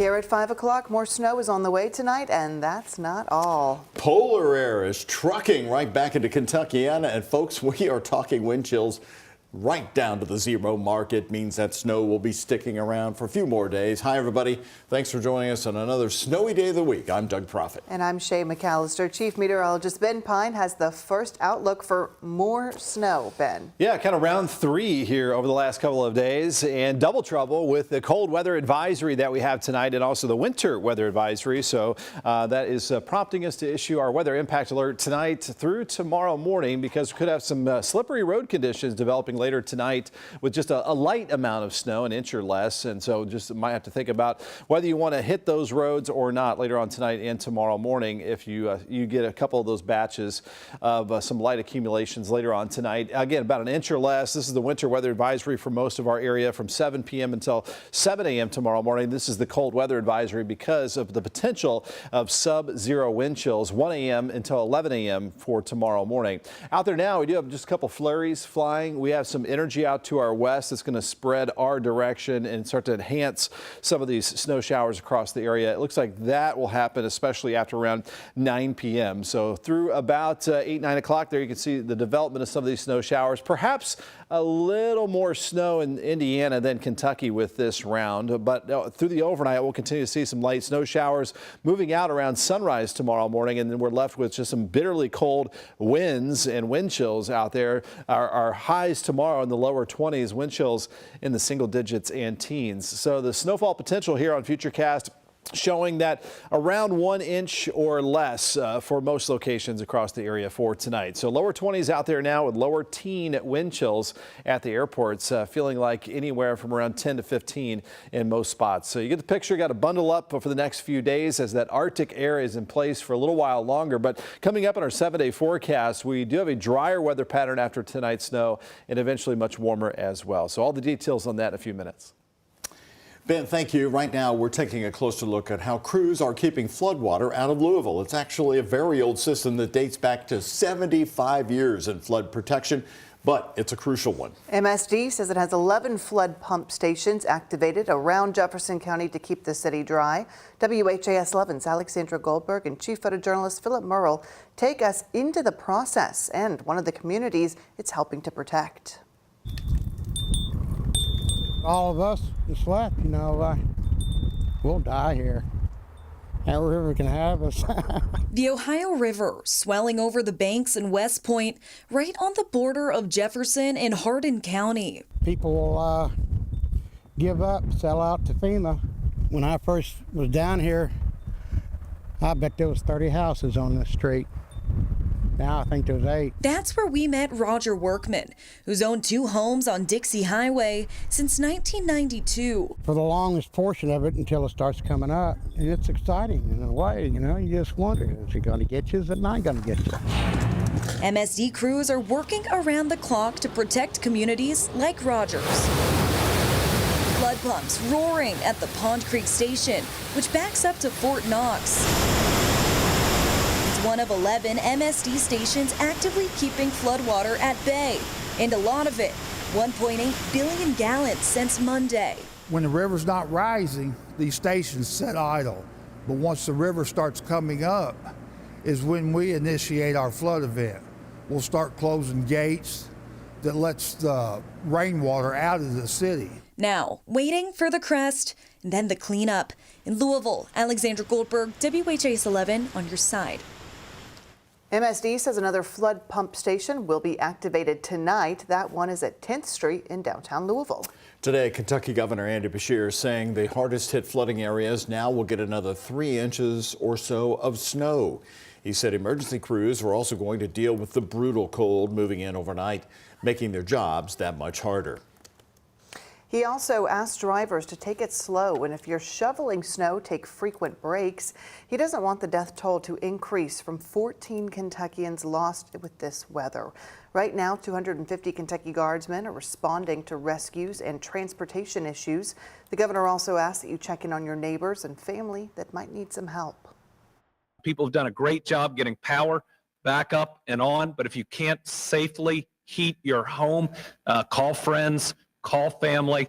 Here at 5 o'clock, more snow is on the way tonight, and that's not all. Polar air is trucking right back into Kentuckiana, and folks, we are talking wind chills right down to the zero mark. It means that snow will be sticking around for a few more days. Hi, everybody. Thanks for joining us on another snowy day of the week. I'm Doug Proffitt. And I'm Shay McAllister. Chief Meteorologist Ben Pine has the first outlook for more snow. Ben. Yeah, kind of round 3 here over the last couple of days, and double trouble with the cold weather advisory that we have tonight and also the winter weather advisory. So that is prompting us to issue our weather impact alert tonight through tomorrow morning, because we could have some slippery road conditions developing later tonight with just a light amount of snow, an inch or less. And so just might have to think about whether you want to hit those roads or not later on tonight and tomorrow morning if you get a couple of those batches of some light accumulations later on tonight. Again, about an inch or less. This is the winter weather advisory for most of our area from 7 p.m. until 7 a.m. tomorrow morning. This is the cold weather advisory because of the potential of sub-zero wind chills 1 a.m. until 11 a.m. for tomorrow morning. Out there now, we do have just a couple flurries flying. We have some energy out to our west that's going to spread our direction and start to enhance some of these snow showers across the area. It looks like that will happen especially after around 9 p.m. So through about 8, 9 o'clock there, you can see the development of some of these snow showers. Perhaps a little more snow in Indiana than Kentucky with this round, but through the overnight we'll continue to see some light snow showers moving out around sunrise tomorrow morning, and then we're left with just some bitterly cold winds and wind chills out there. Our highs tomorrow in the lower 20s, wind chills in the single digits and teens. So the snowfall potential here on Futurecast showing that around 1 inch or less for most locations across the area for tonight. So lower 20s out there now with lower teen wind chills at the airports, feeling like anywhere from around 10 to 15 in most spots. So you get the picture. Got to bundle up for the next few days as that Arctic air is in place for a little while longer. But coming up in our 7-day forecast, we do have a drier weather pattern after tonight's snow and eventually much warmer as well. So all the details on that in a few minutes. Ben, thank you. Right now, we're taking a closer look at how crews are keeping floodwater out of Louisville. It's actually a very old system that dates back to 75 years in flood protection, but it's a crucial one. MSD says it has 11 flood pump stations activated around Jefferson County to keep the city dry. WHAS11's Alexandra Goldberg and chief photojournalist Philip Murrell take us into the process and one of the communities it's helping to protect. All of us just left, we'll die here. That river can have us. The Ohio River swelling over the banks in West Point, right on the border of Jefferson and Hardin County. People will give up, sell out to FEMA. When I first was down here, I bet there was 30 houses on this street. Now I think there's 8. That's where we met Roger Workman, who's owned 2 homes on Dixie Highway since 1992. For the longest portion of it until it starts coming up. And it's exciting in a way, you just wonder, is it going to get you? Is it not going to get you? MSD crews are working around the clock to protect communities like Rogers. Flood pumps roaring at the Pond Creek Station, which backs up to Fort Knox. One of 11 MSD stations actively keeping floodwater at bay, and a lot of it, 1.8 billion gallons since Monday. When the river's not rising, these stations sit idle. But once the river starts coming up is when we initiate our flood event. We'll start closing gates that lets the rainwater out of the city. Now, waiting for the crest, and then the cleanup. In Louisville, Alexandra Goldberg, WHAS 11 on your side. MSD says another flood pump station will be activated tonight. That one is at 10th Street in downtown Louisville. Today, Kentucky Governor Andy Beshear is saying the hardest hit flooding areas now will get another 3 inches or so of snow. He said emergency crews are also going to deal with the brutal cold moving in overnight, making their jobs that much harder. He also asked drivers to take it slow, and if you're shoveling snow, take frequent breaks. He doesn't want the death toll to increase from 14 Kentuckians lost with this weather. Right now, 250 Kentucky Guardsmen are responding to rescues and transportation issues. The governor also asked that you check in on your neighbors and family that might need some help. People have done a great job getting power back up and on, but if you can't safely heat your home, call friends, call family,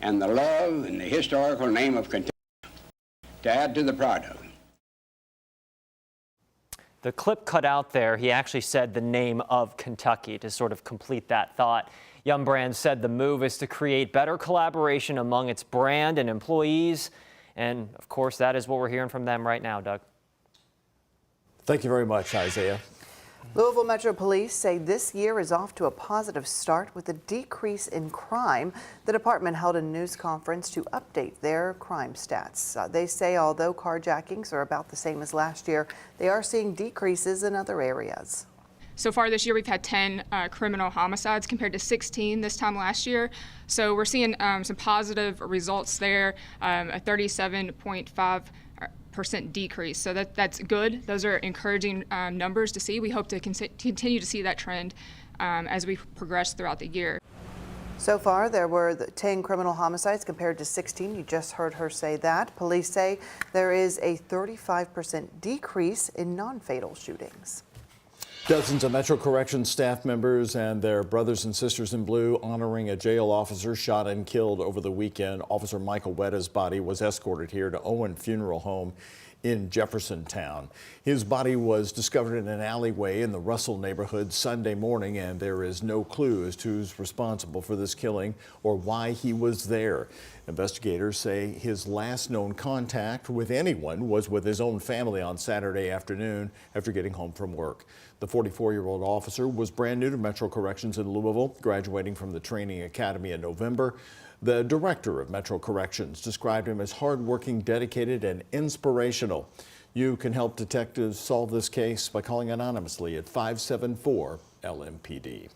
and the love and the historical name of Kentucky to add to the product. The clip cut out there, he actually said the name of Kentucky to sort of complete that thought. Yum Brands said the move is to create better collaboration among its brand and employees. And of course, that is what we're hearing from them right now, Doug. Thank you very much, Isaiah. Louisville Metro Police say this year is off to a positive start with a decrease in crime. The department held a news conference to update their crime stats. They say although carjackings are about the same as last year, they are seeing decreases in other areas. So far this year, we've had 10 criminal homicides compared to 16 this time last year. So we're seeing some positive results there, a 37.5% decrease. So that's good. Those are encouraging numbers to see. We hope to continue to see that trend as we progress throughout the year. So far, there were 10 criminal homicides compared to 16. You just heard her say that. Police say there is a 35% decrease in non-fatal shootings. Dozens of Metro Corrections staff members and their brothers and sisters in blue honoring a jail officer shot and killed over the weekend. Officer Michael Wetta's body was escorted here to Owen Funeral Home in Jeffersontown. His body was discovered in an alleyway in the Russell neighborhood Sunday morning, and there is no clue as to who's responsible for this killing or why he was there. Investigators say his last known contact with anyone was with his own family on Saturday afternoon after getting home from work. The 44-year-old officer was brand new to Metro Corrections in Louisville, graduating from the training academy in November. The director of Metro Corrections described him as hardworking, dedicated, and inspirational. You can help detectives solve this case by calling anonymously at 574-LMPD.